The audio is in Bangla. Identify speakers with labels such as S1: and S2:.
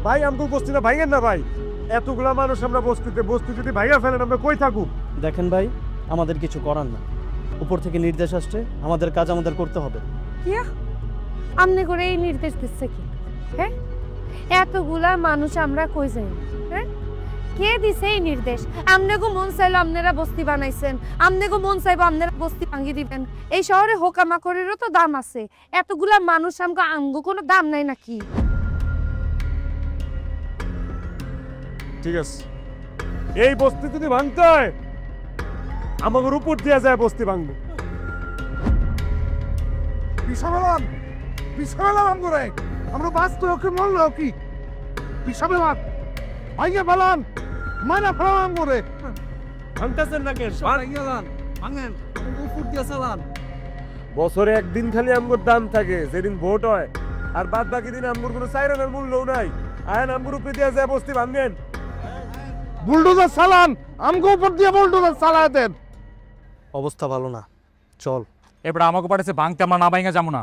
S1: ভাই আমগো বস্তিটা ভাঙেন না ভাই, এতগুলা মানুষ আমরা বস্তি যদি ভাঙা ফেলেন আমরা কই থাকুক?
S2: দেখেন ভাই, আমাদের কিছু করার না, উপর থেকে নির্দেশ আসছে, আমাদের কাজ আমাদের করতে হবে।
S3: কি আমনে করে এই নির্দেশ দিচ্ছে কি? হ্যাঁ, এতগুলা মানুষ আমরা কই যাই? হ্যাঁ, কে দিছে এই নির্দেশ? আমনেগো মন চাইলো আপনারা বস্তি বানাইছেন, আমনেগো মন চাইবো আপনারা বস্তি ভাঙিয়ে দিবেন। এই শহরে হোকামাকড়েরও তো দাম আছে, এতগুলা মানুষ আমগো কোনো দাম নাই নাকি?
S1: ঠিক আছে, এই বস্তি যদি ভাঙতে হয় আমাদের উপর দিয়ে যায় বস্তি ভাঙবো।
S4: পিছাবেলাম পিছাবেলাম করে আমরা বাঁচতে ওকে মরলো কি পিছাবেলাম ভাইয়া ফেলান মানা ফেলাম করে
S1: ভাঙতেছেন না কেন?
S2: ভাঙেন, উপর দিয়ে চালান।
S1: বছরে একদিন খালি আমগোর দাম থাকে, যেদিন ভোট হয়, আর বাদ বাকি দিন আমগোর কোনো চাইরানের মূল্যও নাই। আয়ন আমগোর উপরে দিয়ে যায় বস্তি ভাঙেন।
S4: বুলডোজার চালান আমগো উপর দিয়ে বুলডোজার চালায় দেন।
S2: অবস্থা ভালো না, চল।
S5: এবার আমাকে পাঠাচ্ছে ভাঙতে, আমরা না ভাঙা যাবো না।